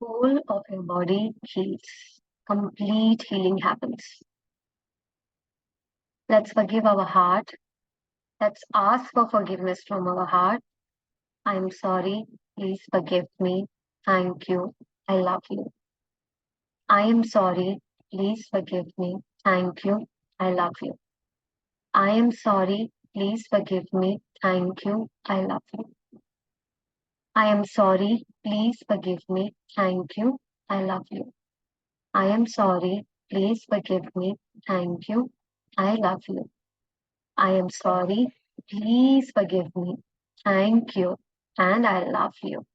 whole of your body heals. Complete healing happens. Let's forgive our heart. Let's ask for forgiveness from our heart. I'm sorry. Please forgive me. Thank you. I love you. I am sorry. Please forgive me. Thank you. I love you. I am sorry. Please forgive me. Thank you. I love you. I am sorry. Please forgive me. Thank you. I love you. I am sorry. Please forgive me. Thank you. I love you. I am sorry. Please forgive me. Thank you. And I love you.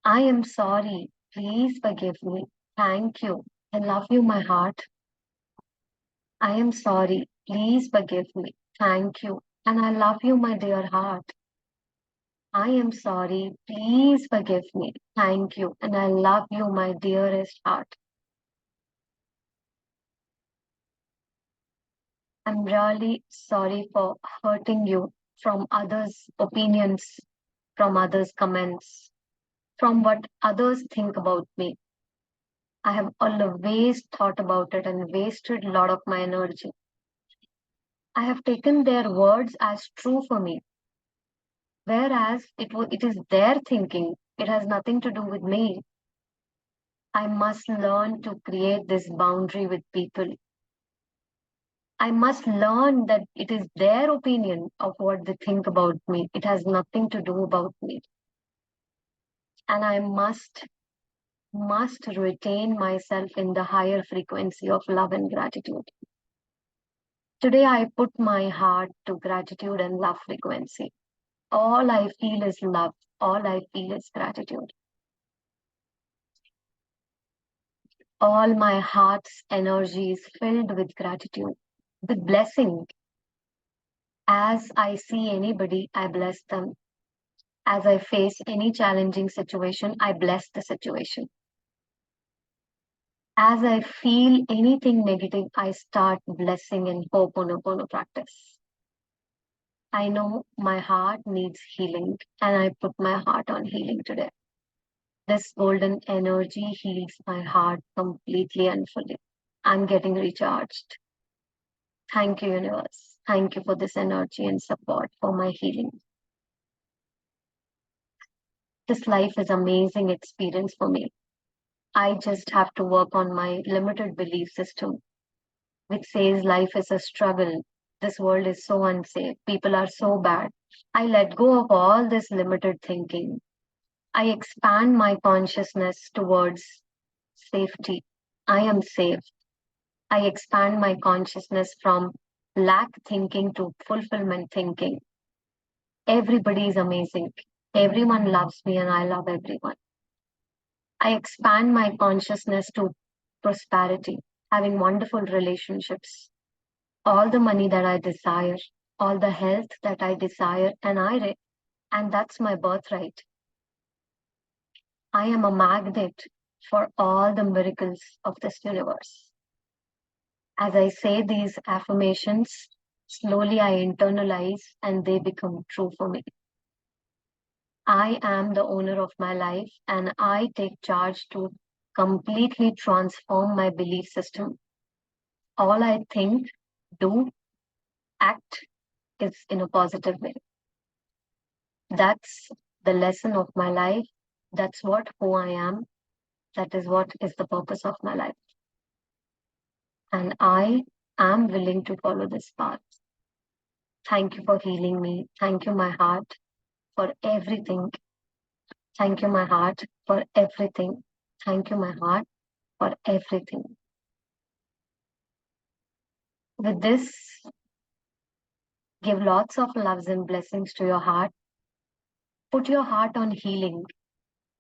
I am sorry. Please forgive me. Thank you. I love you, my heart. I am sorry. Please forgive me. Thank you. And I love you, my dear heart. I am sorry. Please forgive me. Thank you. And I love you, my dearest heart. I'm really sorry for hurting you from others' opinions, from others' comments, from what others think about me. I have always thought about it and wasted a lot of my energy. I have taken their words as true for me, whereas it is their thinking. It has nothing to do with me. I must learn to create this boundary with people. I must learn that it is their opinion of what they think about me. It has nothing to do about me. And I must retain myself in the higher frequency of love and gratitude. Today, I put my heart to gratitude and love frequency. All I feel is love. All I feel is gratitude. All my heart's energy is filled with gratitude, with blessing. As I see anybody, I bless them. As I face any challenging situation, I bless the situation. As I feel anything negative, I start blessing in Ho'oponopono practice. I know my heart needs healing, and I put my heart on healing today. This golden energy heals my heart completely and fully. I'm getting recharged. Thank you, universe. Thank you for this energy and support for my healing. This life is amazing experience for me. I just have to work on my limited belief system, which says life is a struggle. This world is so unsafe. People are so bad. I let go of all this limited thinking. I expand my consciousness towards safety. I am safe. I expand my consciousness from lack thinking to fulfillment thinking. Everybody is amazing. Everyone loves me and I love everyone. I expand my consciousness to prosperity, having wonderful relationships, all the money that I desire, all the health that I desire, and that's my birthright. I am a magnet for all the miracles of this universe. As I say these affirmations, slowly I internalize and they become true for me. I am the owner of my life and I take charge to completely transform my belief system. All I think, do, act is in a positive way. That's the lesson of my life. That's who I am. That is what is the purpose of my life. And I am willing to follow this path. Thank you for healing me. Thank you, my heart, for everything. Thank you, my heart, for everything. Thank you, my heart, for everything. With this, give lots of loves and blessings to your heart. Put your heart on healing.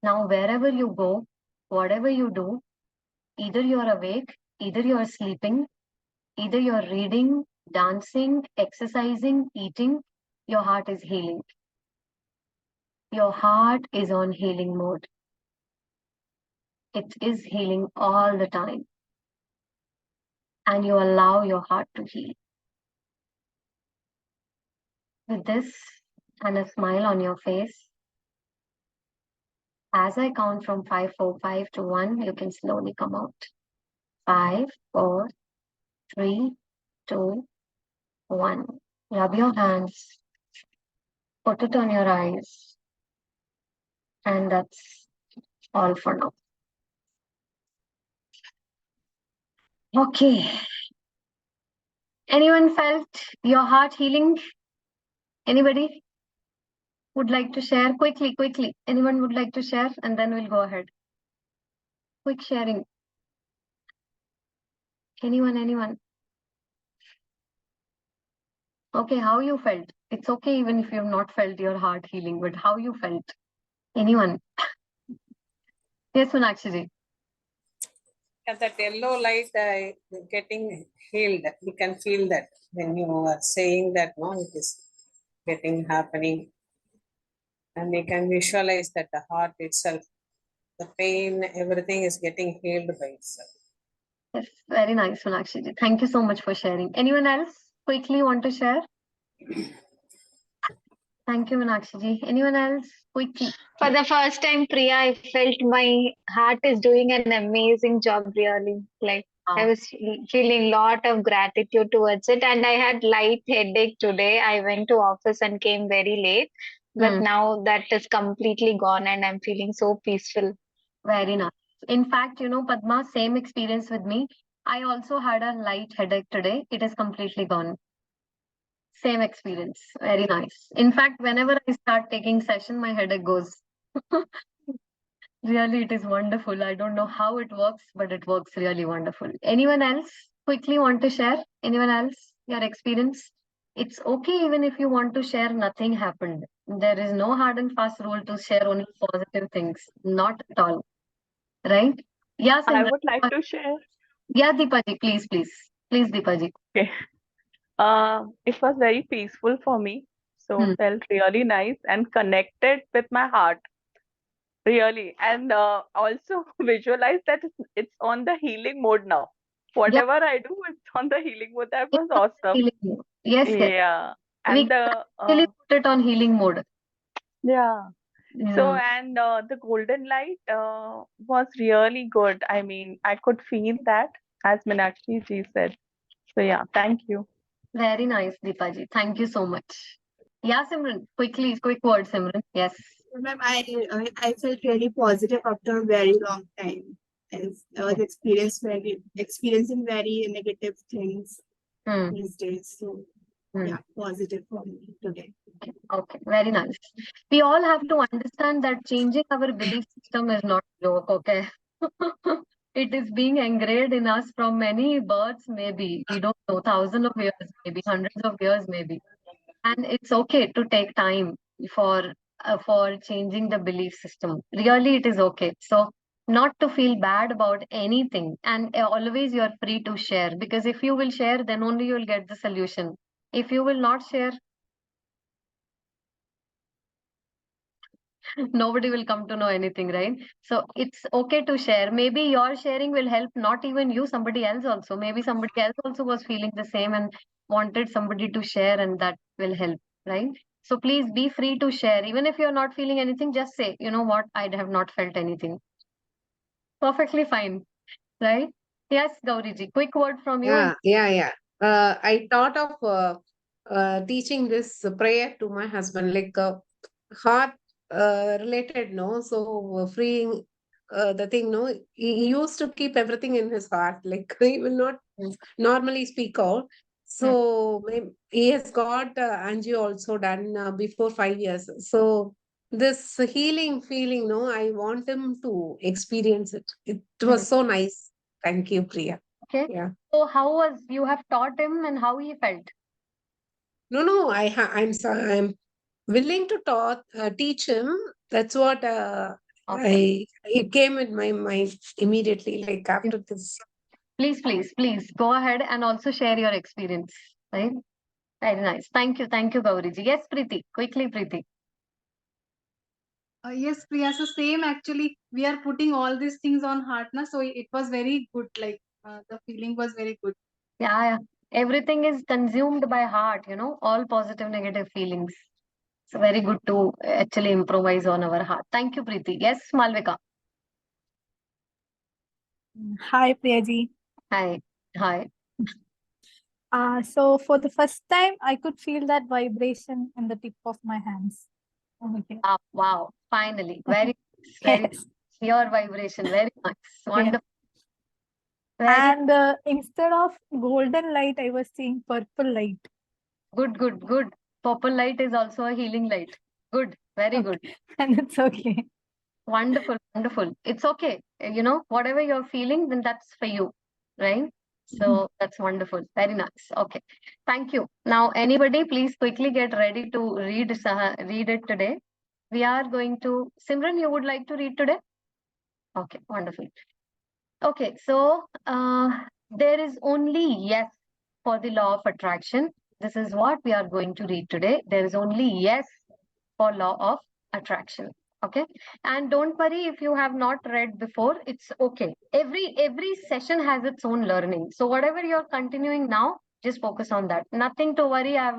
Now, wherever you go, whatever you do, either you're awake, either you're sleeping, either you're reading, dancing, exercising, eating, your heart is healing. Your heart is on healing mode. It is healing all the time. And you allow your heart to heal. With this and a smile on your face, As I count from 5, 4, 5 to 1, you can slowly come out. 5, 4, 3, 2, 1. Rub your hands, put it on your eyes, and that's all for now. Okay. Anyone felt your heart healing? Anybody would like to share? Quickly, quickly. Anyone would like to share? And then we'll go ahead. Quick sharing. Anyone? Okay, how you felt? It's okay even if you've not felt your heart healing, but how you felt? Anyone? Yes, Sonakshi ji. Yeah, that yellow light getting healed. You can feel that when you are saying that, no, it is getting happening. And you can visualize that the heart itself, the pain, everything is getting healed by itself. Yes, very nice, Sonakshi ji. Thank you so much for sharing. Anyone else quickly want to share? Thank you, Meenakshi ji. Anyone else quickly? For the first time, Priya, I felt my heart is doing an amazing job, really. Like, I was feeling lot of gratitude towards it, and I had light headache today. I went to office and came very late, but now that is completely gone, and I'm feeling so peaceful. Very nice. In fact, Padma, same experience with me. I also had a light headache today. It is completely gone. Same experience. Very nice. In fact, whenever I start taking session, my headache goes. Really, it is wonderful. I don't know how it works, but it works really wonderful. Anyone else quickly want to share? Anyone else? Your experience? It's okay even if you want to share nothing happened. There is no hard and fast rule to share only positive things. Not at all. Right? Yeah, I Simran. would like to share. Yeah, Deepaji, please, please. Please, Deepaji. Okay. It was very peaceful for me. So felt really nice and connected with my heart. Really. And also visualize that it's on the healing mode now. Yeah, Whatever I do, it's on the healing mode. That was awesome. healing mode. Yes, yes. Yeah. We And can the actually put it on healing mode. yeah. So, Yeah. and the golden light was really good. I mean, I could feel that, as Meenakshi ji said. So, yeah, thank you. Very nice, Deepaji. Thank you so much. Yeah, Simran. Quickly, quick word, Simran. Yes. Ma'am, I felt really positive after a very long time. As I was experiencing very negative things these days. So yeah, positive for me today. Okay, very nice. We all have to understand that changing our belief system is not a joke, okay? It is being engraved in us from many births, maybe. We don't know, thousands of years, maybe hundreds of years, maybe. And it's okay to take time for changing the belief system. Really, it is okay. So not to feel bad about anything, and always you're free to share, because if you will share, then only you'll get the solution. If you will not share, nobody will come to know anything, right? So it's okay to share. Maybe your sharing will help not even you, somebody else also. Maybe somebody else also was feeling the same and wanted somebody to share, and that will help, right? So please be free to share. Even if you're not feeling anything, just say, you know what, I have not felt anything. Perfectly fine, right? Yes, Gauriji, quick word from you. Yeah. I thought of teaching this prayer to my husband, like heart related, no? So freeing the thing, no? He used to keep everything in his heart, like he will not normally speak out. So he has got angio also done before 5 years. So this healing feeling, no, I want him to experience it. It was so nice. Thank you, Priya. Okay. Yeah. So how was you have taught him and how he felt? No. I'm willing to teach him. That's what Okay. it came in my mind immediately. Like after this. Please go ahead and also share your experience. Right? Very nice. Thank you, Gauriji. Yes, Preeti. Quickly, Preeti. Yes, Priya. So same actually, we are putting all these things on heart na. So it was very good. Like the feeling was very good. Yeah. Everything is consumed by heart, all positive, negative feelings. It's very good to actually improvise on our heart. Thank you, Preeti. Yes, Malvika. Hi, Priyaji. Hi. Hi. So for the first time, I could feel that vibration in the tip of my hands. Okay. Wow. Finally. Very very Yes. pure vibration. Very nice. Wonderful. Very And instead of golden light, I was seeing purple light. good, good, good. Purple light is also a healing light. Good. Very good. And it's okay. Wonderful, wonderful. It's okay. You know, whatever you're feeling, then that's for you, right? So that's wonderful. Very nice. Okay. Thank you. Now, anybody, please quickly get ready to read it today. We are going to, Simran, you would like to read today? Okay, wonderful. Okay, so there is only yes for the law of attraction. This is what we are going to read today. There is only yes for law of attraction. Okay, and don't worry if you have not read before, it's okay. Every session has its own learning. So whatever you're continuing now, just focus on that. Nothing to worry. I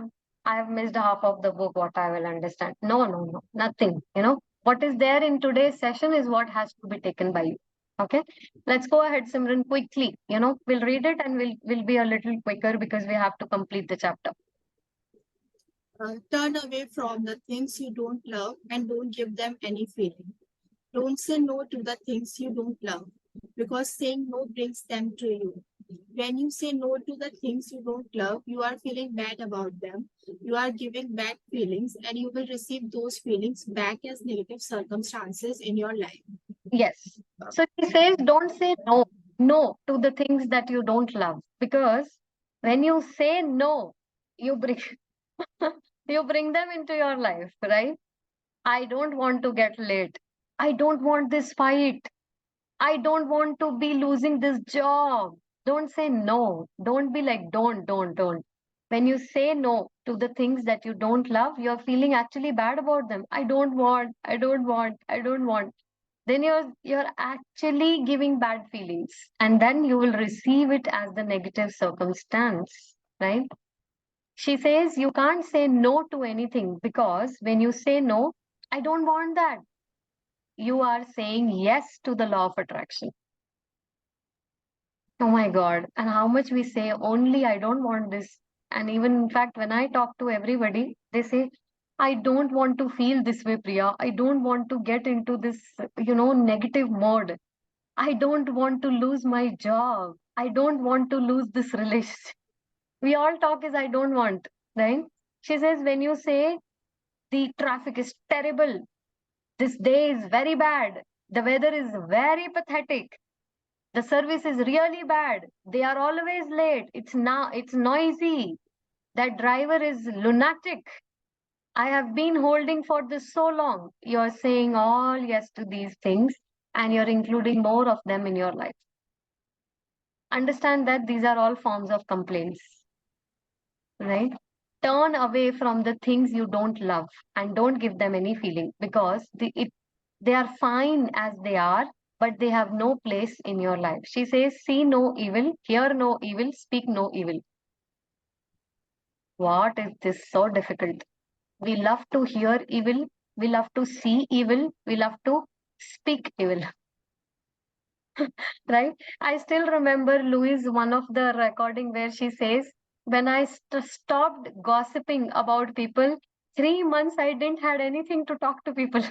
have missed half of the book. What I will understand? No, no, no, nothing. You know what is there in today's session is what has to be taken by you. Okay, let's go ahead, Simran, quickly. You know, we'll read it and we'll be a little quicker because we have to complete the chapter. Turn away from the things you don't love and don't give them any feeling. Don't say no to the things you don't love because saying no brings them to you. When you say no to the things you don't love, you are feeling bad about them. You are giving bad feelings and you will receive those feelings back as negative circumstances in your life. Yes. So he says, don't say no to the things that you don't love because when you say no, you bring you bring them into your life, right? I don't want to get late. I don't want this fight. I don't want to be losing this job. Don't say no. Don't be like, don't. When you say no to the things that you don't love, you're feeling actually bad about them. I don't want. Then you're actually giving bad feelings. And then you will receive it as the negative circumstance, right? She says you can't say no to anything because when you say no, I don't want that, you are saying yes to the law of attraction. Oh my God. And how much we say only I don't want this. And even in fact, when I talk to everybody, they say, I don't want to feel this way, Priya. I don't want to get into this, negative mode. I don't want to lose my job. I don't want to lose this relationship. We all talk is I don't want, right? She says, when you say the traffic is terrible, this day is very bad, the weather is very pathetic, the service is really bad, they are always late, it's noisy, that driver is lunatic, I have been holding for this so long. You're saying all yes to these things and you're including more of them in your life. Understand that these are all forms of complaints, right? Turn away from the things you don't love and don't give them any feeling because they are fine as they are, but they have no place in your life. She says, see no evil, hear no evil, speak no evil. What is this so difficult? We love to hear evil, we love to see evil, we love to speak evil. Right? I still remember Louise, one of the recording where she says, when I stopped gossiping about people, 3 months I didn't had anything to talk to people.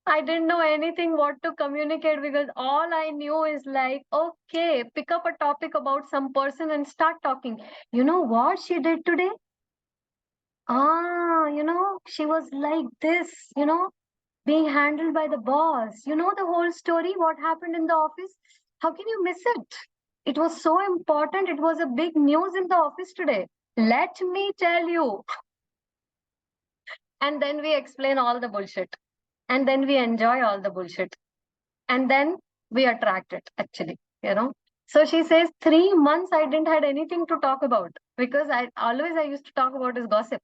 I didn't know anything what to communicate because all I knew is like, okay, pick up a topic about some person and start talking. You know what she did today? She was like this, being handled by the boss. You know the whole story, what happened in the office? How can you miss it? It was so important. It was a big news in the office today. Let me tell you. And then we explain all the bullshit. And then we enjoy all the bullshit. And then we attract it, actually, So she says, 3 months I didn't had anything to talk about because I used to talk about is gossip,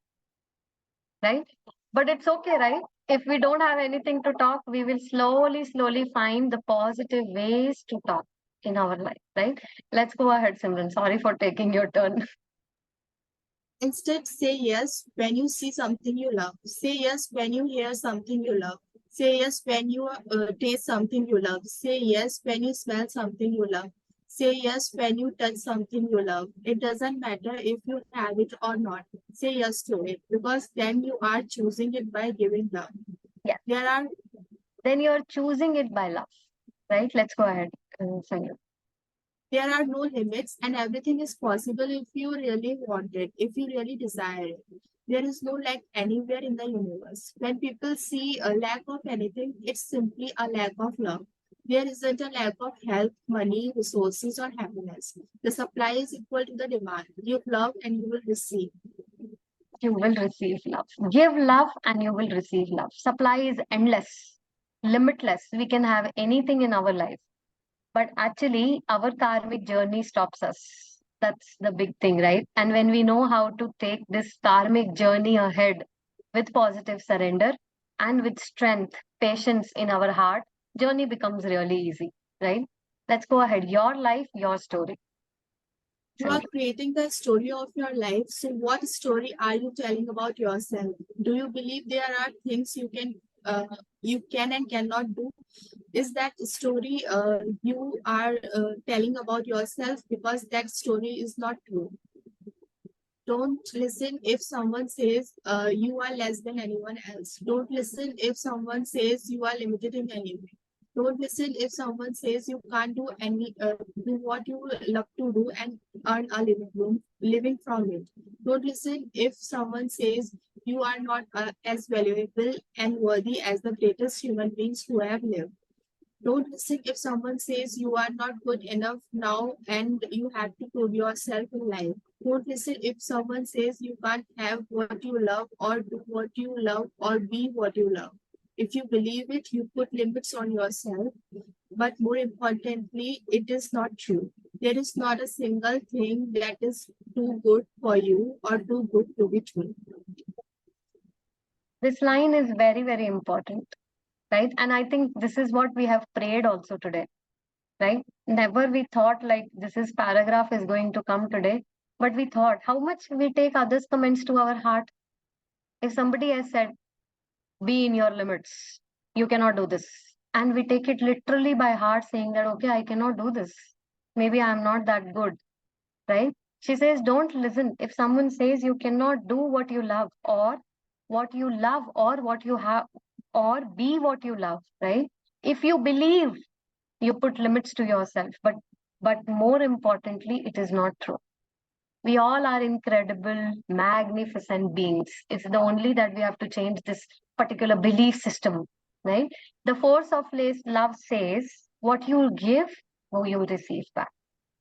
right? But it's okay, right? If we don't have anything to talk, we will slowly find the positive ways to talk in our life, right? Let's go ahead, Simran. Sorry for taking your turn. Instead, say yes when you see something you love. Say yes when you hear something you love. Say yes when you taste something you love. Say yes when you smell something you love. Say yes when you touch something you love. It doesn't matter if you have it or not. Say yes to it because then you are choosing it by giving love. Yeah. Then you're choosing it by love, right? Let's go ahead, Sangha. There are no limits and everything is possible if you really want it, if you really desire it. There is no lack anywhere in the universe. When people see a lack of anything, it's simply a lack of love. There isn't a lack of health, money, resources, or happiness. The supply is equal to the demand. Give love and you will receive. You will receive love. Give love and you will receive love. Supply is endless, limitless. We can have anything in our life. But actually, our karmic journey stops us. That's the big thing, right? And when we know how to take this karmic journey ahead with positive surrender and with strength, patience in our heart, journey becomes really easy, right? Let's go ahead. Your life, your story. You are creating the story of your life. So, what story are you telling about yourself? Do you believe there are things you can and cannot do? Is that story you are telling about yourself because that story is not true? Don't listen if someone says you are less than anyone else. Don't listen if someone says you are limited in any way. Don't listen if someone says you can't do what you love to do and earn a living from it. Don't listen if someone says you are not as valuable and worthy as the greatest human beings who have lived. Don't listen if someone says you are not good enough now and you have to prove yourself in life. Don't listen if someone says you can't have what you love or do what you love or be what you love. If you believe it, you put limits on yourself. But more importantly, it is not true. There is not a single thing that is too good for you or too good to be true. This line is very, very important, right? And I think this is what we have prayed also today, right? Never we thought like this is paragraph is going to come today, but we thought how much we take others' comments to our heart. If somebody has said, be in your limits, you cannot do this. And we take it literally by heart, saying that, okay, I cannot do this. Maybe I'm not that good, right? She says, don't listen. If someone says you cannot do what you love, or what you love, or what you have, or be what you love, right? If you believe, you put limits to yourself. But more importantly, it is not true. We all are incredible, magnificent beings. It's the only that we have to change this particular belief system, right? The force of love says, what you give, you receive back,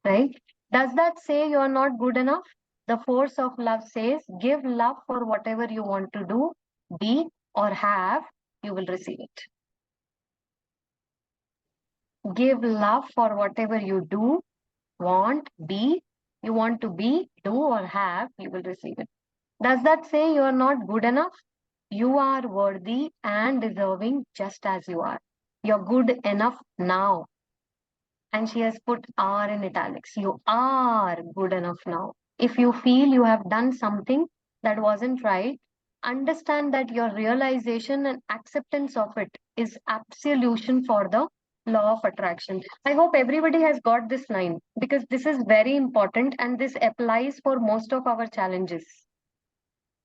right? Does that say you're not good enough? The force of love says, give love for whatever you want to do, be, or have, you will receive it. Give love for whatever you do, want, be, you want to be, do, or have, you will receive it. Does that say you are not good enough? You are worthy and deserving just as you are. You're good enough now. And she has put are in italics. You are good enough now. If you feel you have done something that wasn't right, understand that your realization and acceptance of it is absolution for the law of attraction. I hope everybody has got this line because this is very important and this applies for most of our challenges.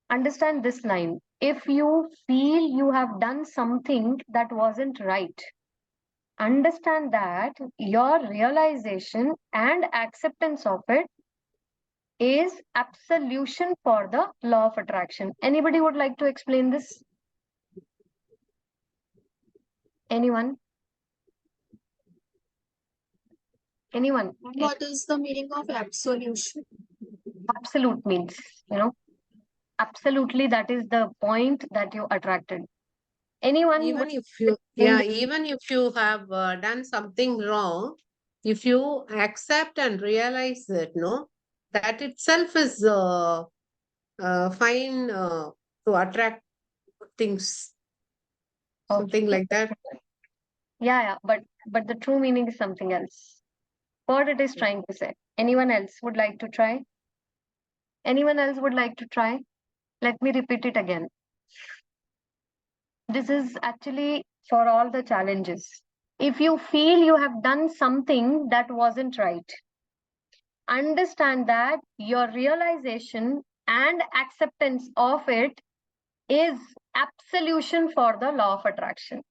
Understand this line. If you feel you have done something that wasn't right, understand that your realization and acceptance of it is absolution for the law of attraction. Anybody would like to explain this? Anyone? Anyone? What is the meaning of absolution? Absolute means, absolutely that is the point that you attracted. Anyone? Even if you have done something wrong, if you accept and realize it, no, that itself is fine to attract things, something like that. Yeah, but the true meaning is something else. What it is trying to say. Anyone else would like to try? Anyone else would like to try? Let me repeat it again. This is actually for all the challenges. If you feel you have done something that wasn't right, understand that your realization and acceptance of it is absolution for the law of attraction.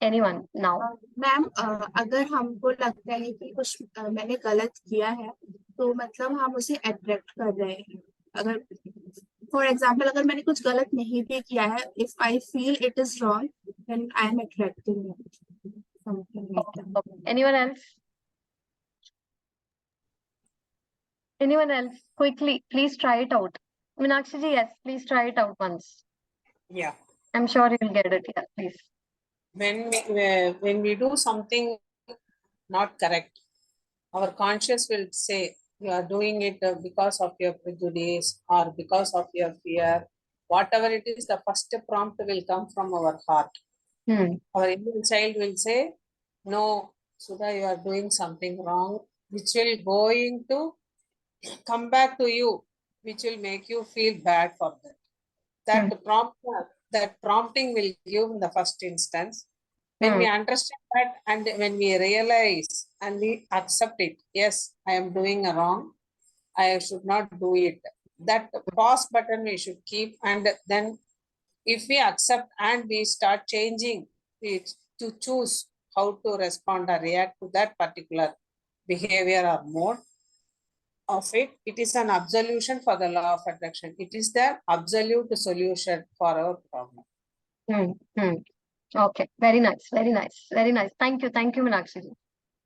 Anyone now? Ma'am अगर हमको लगता है कि कुछ मैंने गलत किया है तो मतलब हम उसे अट्रैक्ट कर रहे हैं. अगर फॉर एग्जांपल अगर मैंने कुछ गलत नहीं भी किया है, if I feel it is wrong then I am attracting it. Anyone else? Anyone else? Quickly, please try it out. Meenakshi ji, yes, please try it out once. Yeah. I'm sure you'll get it. Yeah, please. When we do something not correct, our conscious will say you are doing it because of your prejudice or because of your fear. Whatever it is, the first prompt will come from our heart. Our inner child will say, no, Sudha, you are doing something wrong, which will going to come back to you, which will make you feel bad for that. That prompting will give in the first instance. When we understand that and when we realize and we accept it, yes, I am doing a wrong, I should not do it. That pause button we should keep, and then if we accept and we start changing it to choose how to respond or react to that particular behavior or mode of it, it is an absolution for the law of attraction. It is the absolute solution for our problem. Okay, very nice, very nice, very nice. Thank you, Meenakshi ji.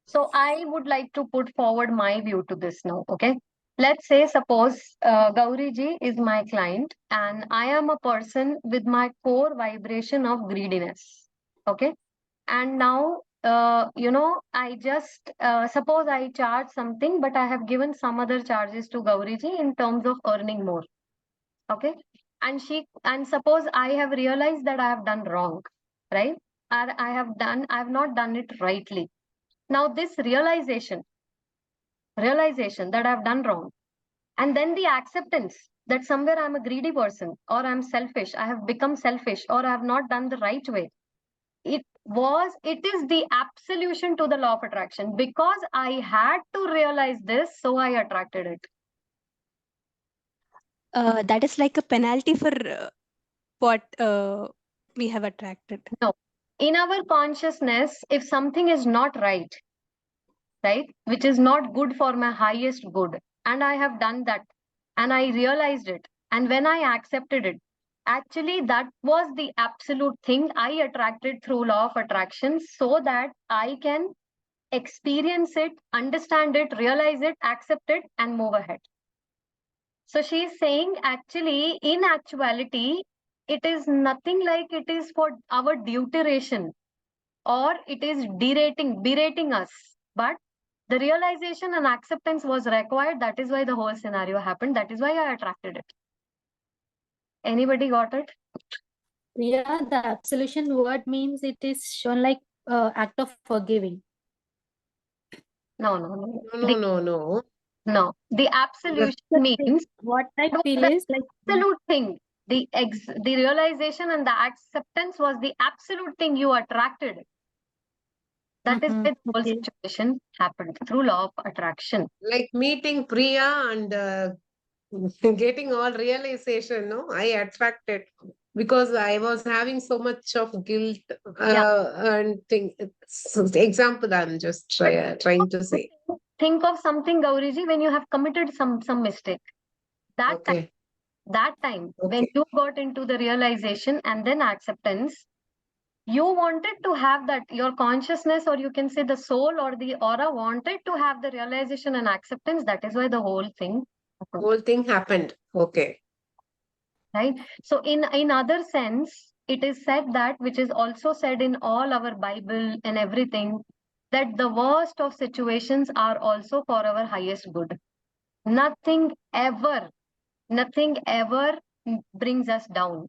So I would like to put forward my view to this now, okay? Let's say, suppose Gauri ji is my client and I am a person with my core vibration of greediness, okay? And now, I just, suppose I charge something, but I have given some other charges to Gauri ji in terms of earning more, okay? And suppose I have realized that I have done wrong, right? I have not done it rightly. Now this realization that I've done wrong, and then the acceptance that somewhere I'm a greedy person or I'm selfish, I have become selfish or I have not done the right way. It is the absolution to the law of attraction because I had to realize this, so I attracted it. That is like a penalty for what we have attracted. No. In our consciousness, if something is not right, which is not good for my highest good, and I have done that, and I realized it, and when I accepted it, actually that was the absolute thing I attracted through law of attraction, so that I can experience it, understand it, realize it, accept it, and move ahead. So she is saying, actually, in actuality, it is nothing like it is for our deuteration or it is berating us, but the realization and acceptance was required. That is why the whole scenario happened. That is why I attracted it. Anybody got it? Yeah, the absolution word means it is shown like act of forgiving. No. The absolution means what I feel is like absolute thing. The realization and the acceptance was the absolute thing you attracted. That is why the whole situation happened through law of attraction. Like meeting Priya and getting all realization, no? I attracted because I was having so much of guilt and thing. Example, I'm just trying to say. Think of something, Gauriji, when you have committed some mistake. That time, when you got into the realization and then acceptance, you wanted to have that, your consciousness, or you can say the soul or the aura wanted to have the realization and acceptance. That is why the whole thing happened. Okay. Right. So in other sense, it is said that, which is also said in all our Bible and everything, that the worst of situations are also for our highest good. Nothing ever brings us down.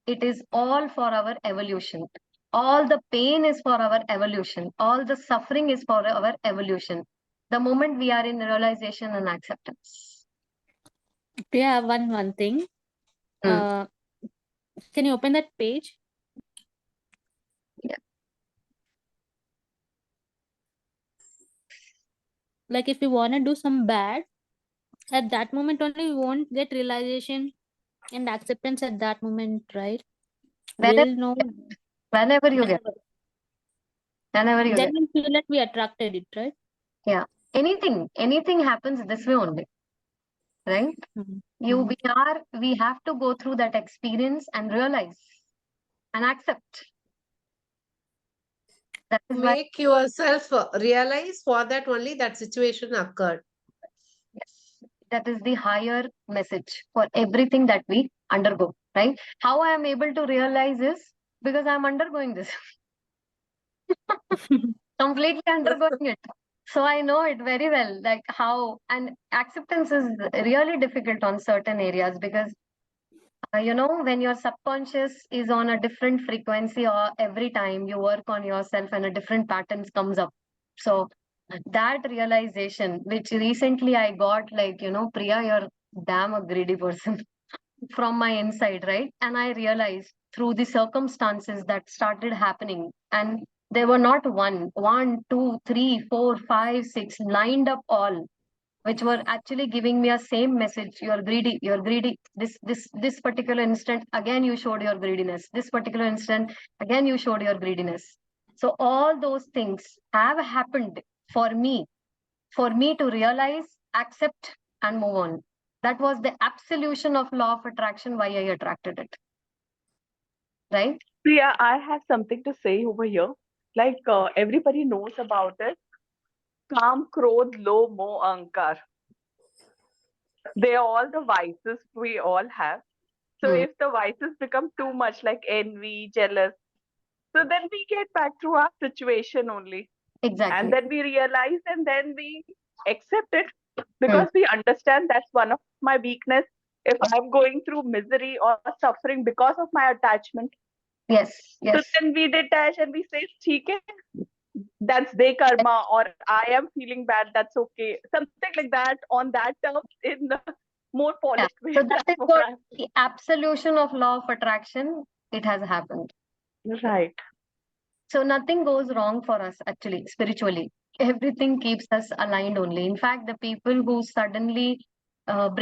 It is all for our evolution. All the pain is for our evolution. All the suffering is for our evolution. The moment we are in realization and acceptance. Priya, one thing. Mm. Can you open that page? Yeah. Like if we want to do some bad, at that moment only we won't get realization and acceptance at that moment, right? Whenever, We'll know whenever you get, whenever. whenever you Then get. we'll feel that we attracted it, right? Yeah. Anything happens this way only, right? Mhm. We have to go through that experience and realize and accept. That is why, Make yourself realize for that only that situation occurred. yes, that is the higher message for everything that we undergo, right? How I am able to realize is because I'm undergoing this, completely undergoing it. So I know it very well, like how, and acceptance is really difficult on certain areas because when your subconscious is on a different frequency or every time you work on yourself and a different patterns comes up. So that realization, which recently I got, like, Priya, you're damn a greedy person from my inside, right? And I realized through the circumstances that started happening, and there were not one, two, three, four, five, six, lined up all, which were actually giving me a same message. You're greedy. This particular instant, again you showed your greediness. This particular instant, again you showed your greediness. So all those things have happened for me to realize, accept, and move on. That was the absolution of law of attraction, why I attracted it. Right? Priya, I have something to say over here. Like everybody knows about it. Kam, Krodh, Lo, Moh, Ahankar. They are all the vices we all have. So Hmm. if the vices become too much, like envy, jealous, so then we get back to our situation only. And Exactly. then we realize and then we accept it Hmm. because we understand that's one of my weakness. If I'm going through misery or suffering because of my attachment, Yes, so yes. then we detach and we say, "ठीक है, that's their karma," or I am feeling bad, that's okay. Something like that on that terms in a more Yeah. polished way. So that That's is what what I'm the absolution of law of attraction, it has happened. right. So nothing goes wrong for us actually, spiritually. Everything keeps us aligned only. In fact, the people who suddenly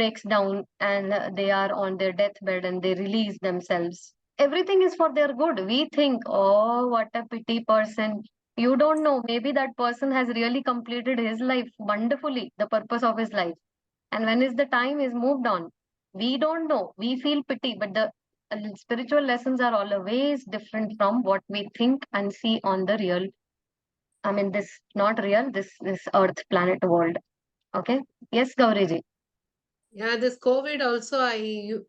breaks down and they are on their deathbed and they release themselves, everything is for their good. We think, oh, what a pity person. You don't know. Maybe that person has really completed his life wonderfully, the purpose of his life. And when is the time is moved on? We don't know. We feel pity, but the spiritual lessons are always different from what we think and see on the real. I mean, this not real. This Earth, planet, world. Okay. Yes, Gauriji. Yeah, this COVID also,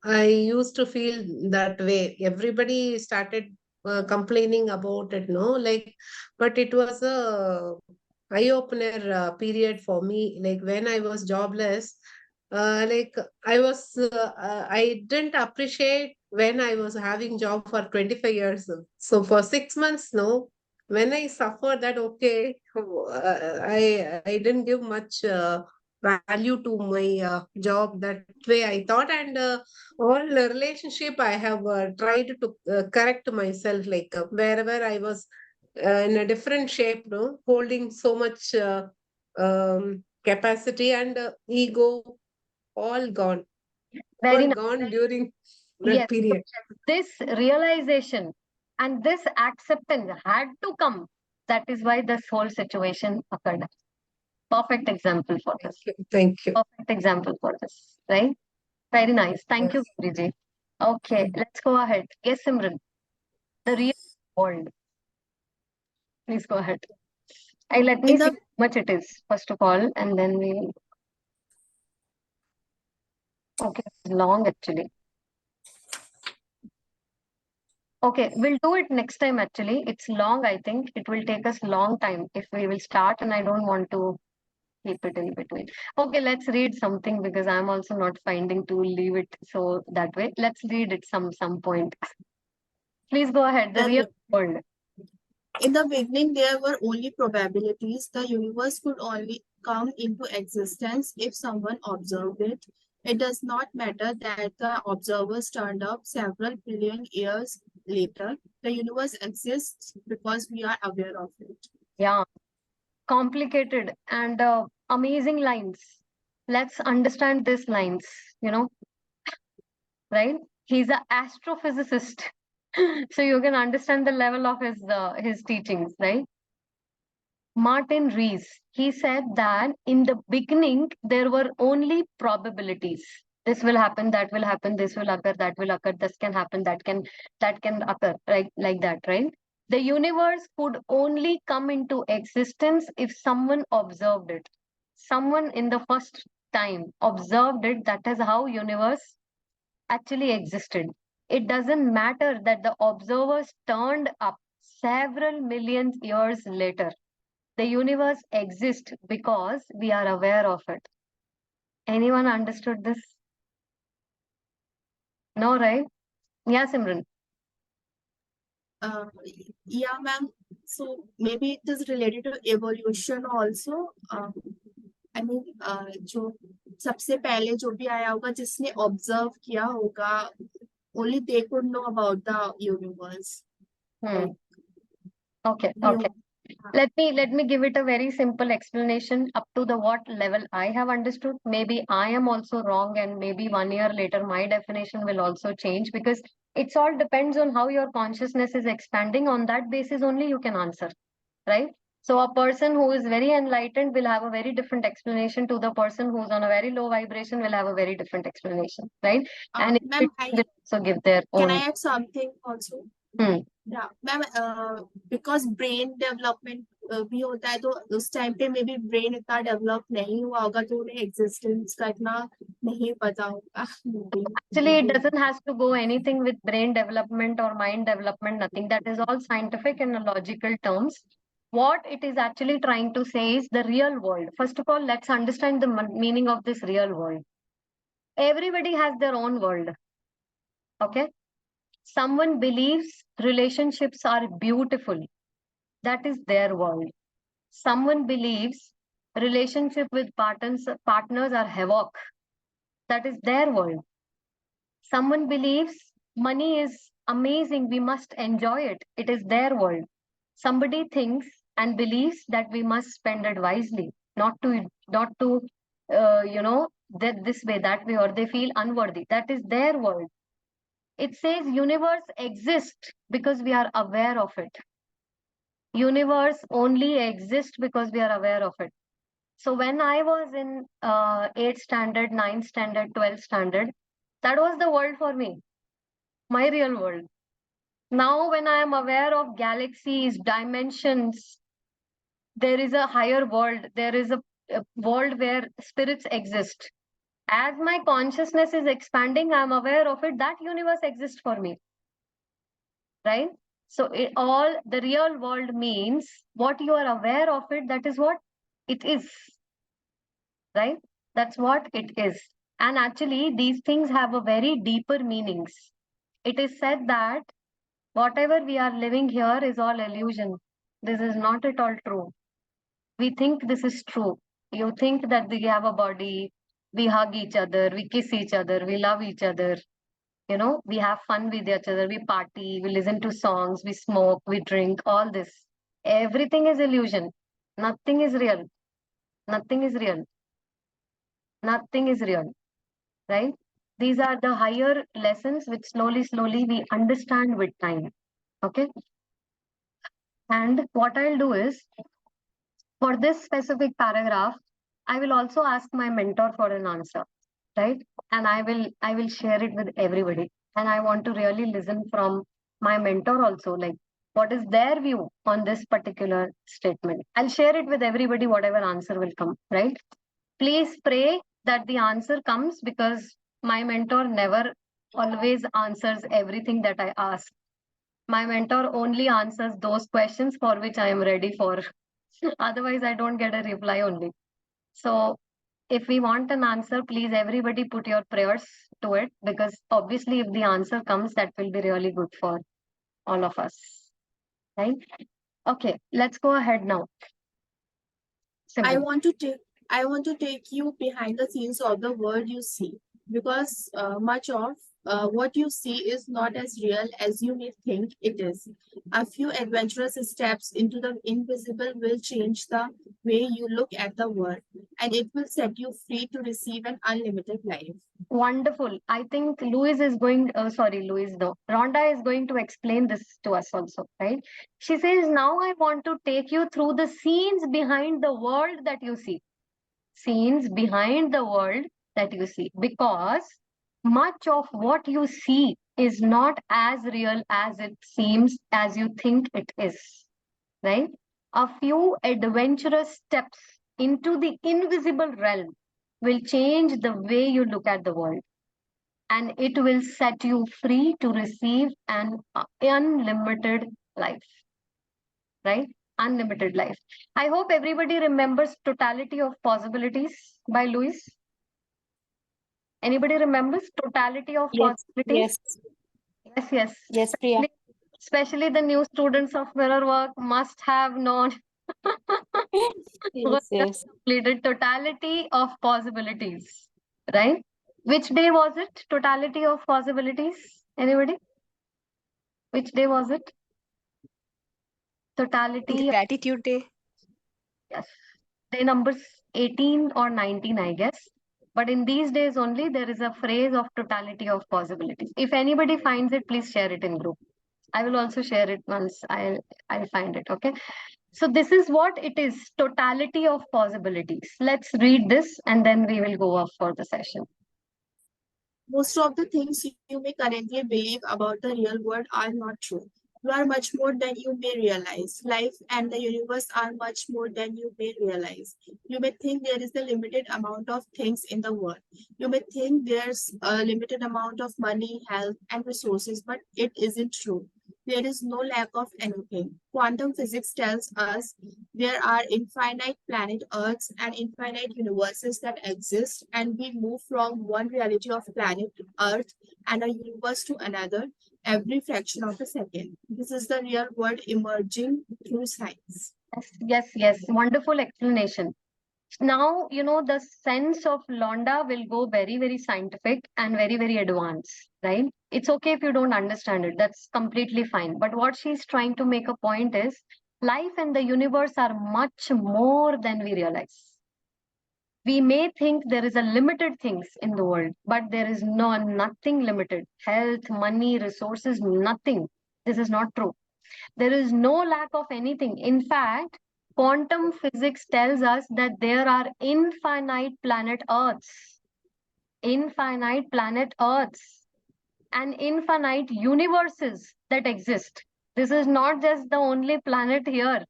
I used to feel that way. Everybody started complaining about it, no? Like, but it was a eye-opener period for me. Like when I was jobless, like I didn't appreciate when I was having job for 25 years. So for 6 months, no, when I suffered that, okay, I didn't give much. Value to my job that way I thought, and all the relationship I have tried to correct myself, like wherever I was in a different shape, no, holding so much capacity and ego, all gone, Very all nice. gone during that Yes. period. This realization and this acceptance had to come. That is why this whole situation occurred. Perfect example for this. Thank you. Perfect example for this. Right? Very nice. Thank you, Yes. Guruji. Okay, let's go ahead. Yes, Simran. The real world. Please go ahead. Let me In see the how much it is, first of all, and then we will. Okay, it's long actually. Okay, we'll do it next time actually. It's long, I think. It will take us long time if we will start, and I don't want to keep it in between. Okay, let's read something because I'm also not finding to leave it so that way. Let's read it some point. Please go ahead. The real that world. in the beginning there were only probabilities. The universe could only come into existence if someone observed it. It does not matter that the observers turned up several billion years later. The universe exists because we are aware of it. Yeah, complicated and amazing lines. Let's understand these lines, you know, right? He's an astrophysicist. So you can understand the level of his teachings, right? Martin Rees, he said that in the beginning there were only probabilities. This will happen, that will happen, this will occur, that will occur, this can happen, that can occur, right? Like that, right? The universe could only come into existence if someone observed it. Someone in the first time observed it. That is how universe actually existed. It doesn't matter that the observers turned up several million years later. The universe exists because we are aware of it. Anyone understood this? No, right? Yeah, Simran. Yeah, ma'am. So maybe it is related to evolution also. I mean, जो सबसे पहले जो भी आया होगा जिसने observe किया होगा, only they could know about the universe. Okay, okay. Let me give it a very simple explanation up to the what level I have understood. Maybe I am also wrong, and maybe 1 year later my definition will also change, because it's all depends on how your consciousness is expanding. On that basis only you can answer, right? So a person who is very enlightened will have a very different explanation to the person who's on a very low vibration will have a very different explanation, right? And Ma'am, will also give their can own. I add something also? Yeah, ma'am, because brain development भी होता है, तो उस time पे may be brain इतना develop नहीं हुआ होगा, तो उन्हें एग्जिस्टेंस का इतना नहीं पता होगा. Actually, it doesn't has to go anything with brain development or mind development, nothing. That is all scientific and logical terms. What it is actually trying to say is the real world. First of all, let's understand the meaning of this real world. Everybody has their own world. Okay? Someone believes relationships are beautiful. That is their world. Someone believes relationship with partners are havoc. That is their world. Someone believes money is amazing, we must enjoy it. It is their world. Somebody thinks and believes that we must spend it wisely, not to that this way, that way, or they feel unworthy. That is their world. It says universe exists because we are aware of it. Universe only exists because we are aware of it. So when I was in 8th standard, 9th standard, 12th standard, that was the world for me, my real world. Now when I am aware of galaxies, dimensions, there is a higher world, there is a world where spirits exist. As my consciousness is expanding, I am aware of it, that universe exists for me. Right? So the real world means what you are aware of it, that is what it is. Right? That's what it is. And actually, these things have a very deeper meanings. It is said that whatever we are living here is all illusion. This is not at all true. We think this is true. You think that we have a body, we hug each other, we kiss each other, we love each other. You know, we have fun with each other, we party, we listen to songs, we smoke, we drink, all this. Everything is illusion. Nothing is real. Nothing is real. Nothing is real. Right? These are the higher lessons which slowly we understand with time. Okay? And what I'll do is, for this specific paragraph, I will also ask my mentor for an answer, right? And I will share it with everybody. And I want to really listen from my mentor also, like what is their view on this particular statement. I'll share it with everybody, whatever answer will come, right? Please pray that the answer comes, because my mentor never always answers everything that I ask. My mentor only answers those questions for which I am ready for. Otherwise, I don't get a reply only. So if we want an answer, please everybody put your prayers to it, because obviously if the answer comes, that will be really good for all of us. Right? Okay, let's go ahead now. I want to take you behind the scenes of the world you see. because much of what you see is not as real as you may think it is. A few adventurous steps into the invisible will change the way you look at the world, and it will set you free to receive an unlimited life. Wonderful. I think Louise, no. Rhonda is going to explain this to us also, right? She says, now I want to take you through the scenes behind the world that you see. Scenes behind the world that you see. Because much of what you see is not as real as it seems, as you think it is, right? A few adventurous steps into the invisible realm will change the way you look at the world, and it will set you free to receive an unlimited life, right? Unlimited life. I hope everybody remembers Totality of Possibilities by Lewis. Anybody remembers Totality of Possibilities? Yes. Yes, Priya. Especially the new students of Mirror Work must have known Yes. completed Totality of Possibilities, right? Which day was it? Totality of Possibilities? Anybody? Which day was it? Totality. Gratitude Day. Yes. Day numbers 18 or 19, I guess. But in these days only, there is a phrase of Totality of Possibilities. If anybody finds it, please share it in group. I will also share it once I'll find it. Okay. So this is what it is, Totality of Possibilities. Let's read this and then we will go off for the session. Most of the things you may currently believe about the real world are not true. You are much more than you may realize. Life and the universe are much more than you may realize. You may think there is a limited amount of things in the world. You may think there's a limited amount of money, health, and resources, but it isn't true. There is no lack of anything. Quantum physics tells us there are infinite planet Earths and infinite universes that exist, and we move from one reality of planet Earth and a universe to another every fraction of a second. This is the real world emerging through science. Yes. Wonderful explanation. Now, the sense of Londa will go very, very scientific and very, very advanced, right? It's okay if you don't understand it. That's completely fine. But what she's trying to make a point is life and the universe are much more than we realize. We may think there is a limited things in the world, but there is nothing limited. Health, money, resources, nothing. This is not true. There is no lack of anything. In fact, quantum physics tells us that there are infinite planet Earths, and infinite universes that exist. This is not just the only planet here.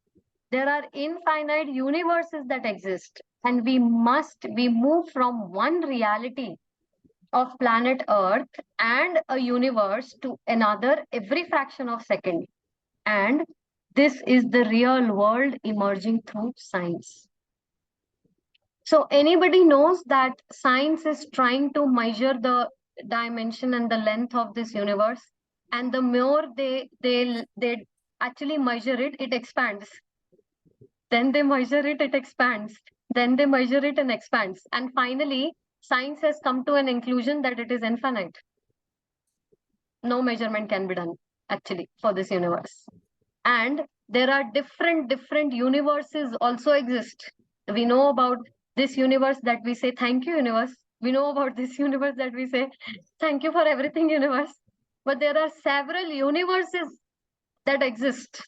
There are infinite universes that exist, and we move from one reality of planet Earth and a universe to another every fraction of second. And this is the real world emerging through science. So anybody knows that science is trying to measure the dimension and the length of this universe, and the more they actually measure it, it expands. Then they measure it, it expands. Then they measure it and expands. And finally, science has come to an conclusion that it is infinite. No measurement can be done actually for this universe. And there are different universes also exist. We know about this universe that we say, thank you, universe. We know about this universe that we say, thank you for everything, universe. But there are several universes that exist,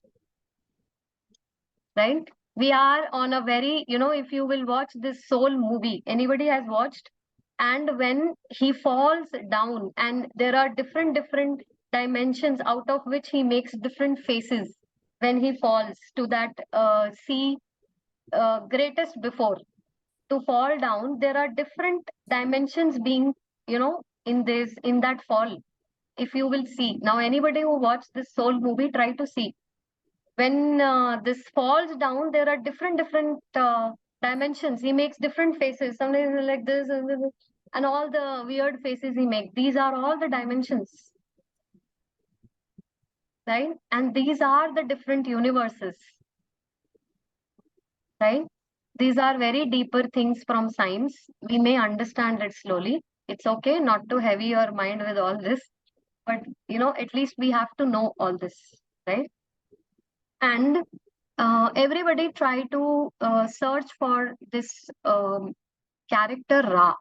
right? We are on a very, if you will watch this Soul movie, anybody has watched? And when he falls down and there are different dimensions out of which he makes different faces when he falls to that sea greatest before. To fall down, there are different dimensions being, in that fall. If you will see. Now, anybody who watched this Soul movie, try to see. When this falls down, there are different dimensions. He makes different faces. Sometimes like this and all the weird faces he makes. These are all the dimensions. Right? And these are the different universes. Right? These are very deeper things from science. We may understand it slowly, It's okay not to heavy your mind with all this, but at least we have to know all this, right? And everybody try to search for this character Ra.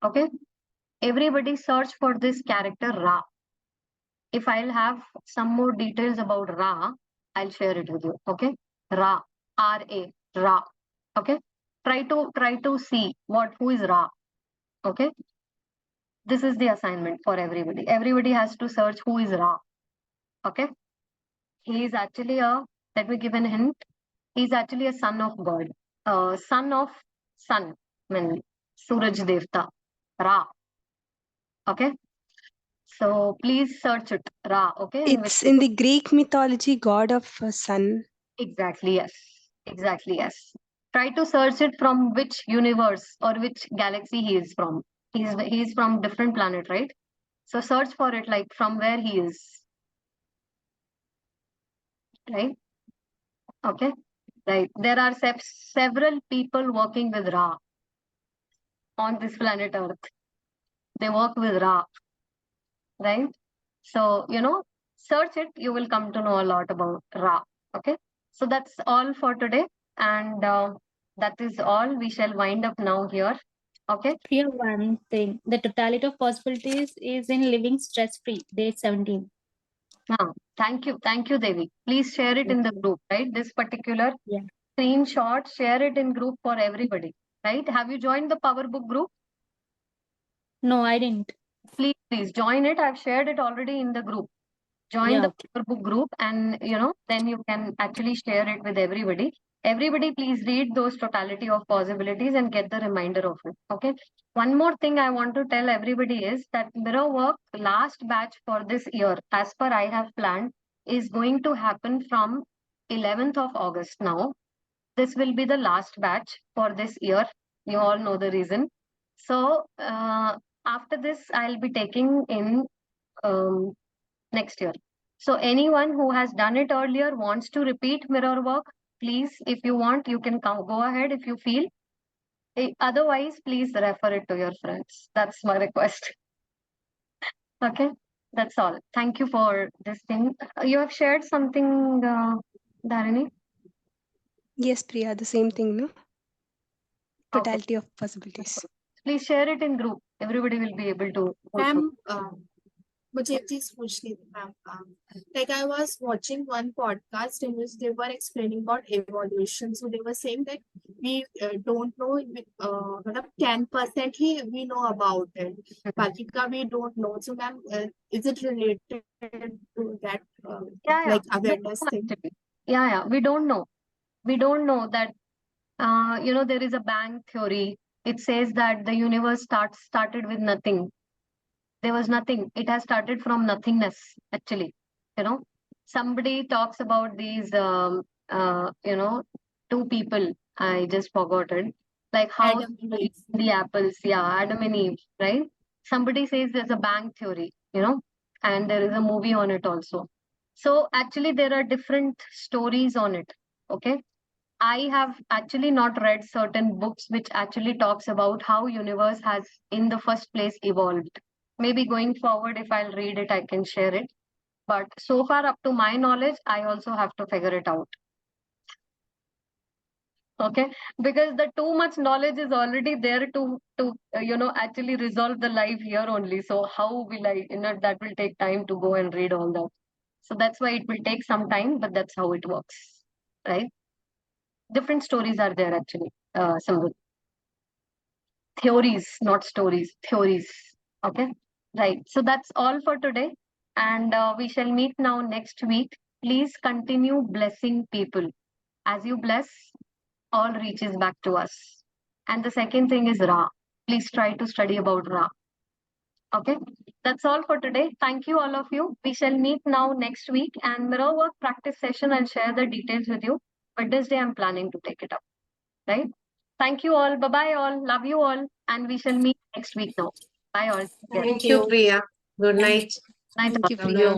Okay, everybody search for this character Ra. If I'll have some more details about Ra, I'll share it with you. Okay, Ra, R-A, Ra. Okay, try to see who is Ra. Okay, this is the assignment for everybody. Everybody has to search who is Ra. Okay, he is actually let me give a hint. He's actually a son of God, son of sun, Suraj Devta, Ra. Okay, so please search it, Ra. Okay, It's in the Greek mythology, god of sun. Exactly, yes. Exactly, yes. Try to search it from which universe or which galaxy he is from. He's from different planet, right? So search for it, like from where he is. Right? Okay. Right. There are several people working with Ra on this planet Earth. They work with Ra. Right? So, search it, you will come to know a lot about Ra. Okay. So that's all for today. And that is all. We shall wind up now here. Okay. Priya, one thing. The totality of possibilities is in living stress-free, day 17. Thank you. Thank you, Devi. Please share it in the group, right? This particular screenshot, share it in group for everybody, right? Have you joined the Power Book group? No, I didn't. Please join it. I've shared it already in the group. Join the Power Book group and, then you can actually share it with everybody. Everybody, please read those totality of possibilities and get the reminder of it. Okay. One more thing I want to tell everybody is that mirror work last batch for this year, as per I have planned, is going to happen from 11th of August now. This will be the last batch for this year. You all know the reason. So after this, I'll be taking in next year. So anyone who has done it earlier wants to repeat mirror work, please, if you want, you can go ahead if you feel. Otherwise, please refer it to your friends. That's my request. Okay, that's all. Thank you for this thing. You have shared something, Dharini? Yes, Priya, the same thing, no? Totality of possibilities. Please share it in group. Everybody will be able to. Ma'am, मुझे एक चीज पूछनी थी ma'am. Like I was watching one podcast in which they were explaining about evolution. So they were saying that we don't know, 10% he we know about it. बाकी का we don't know. So ma'am, is it related to that like awareness thing? Yeah. We don't know. We don't know that. There is a Bang theory. It says that the universe started with nothing. There was nothing. It has started from nothingness, actually. Somebody talks about these, two people. I just forgot it. Like how the apples, Adam and Eve, right? Somebody says there's a Bang theory, and there is a movie on it also. So actually, there are different stories on it. Okay. I have actually not read certain books which actually talks about how universe has in the first place evolved. Maybe going forward, if I'll read it, I can share it. But so far up to my knowledge, I also have to figure it out. Okay, because the too much knowledge is already there to actually resolve the life here only. So how will I, that will take time to go and read all that. So that's why it will take some time, but that's how it works, right? Different stories are there actually, some theories, not stories, theories. Okay, right. So that's all for today. And we shall meet now next week. Please continue blessing people. As you bless, all reaches back to us. And the second thing is Ra. Please try to study about Ra. Okay, that's all for today. Thank you, all of you. We shall meet now next week. And mirror work practice session, I'll share the details with you. But this day I'm planning to take it up. Right? Thank you all. Bye-bye all. Love you all. And we shall meet next week now. Bye all. Thank you, Priya. Good night. Night. Thank you, Priya.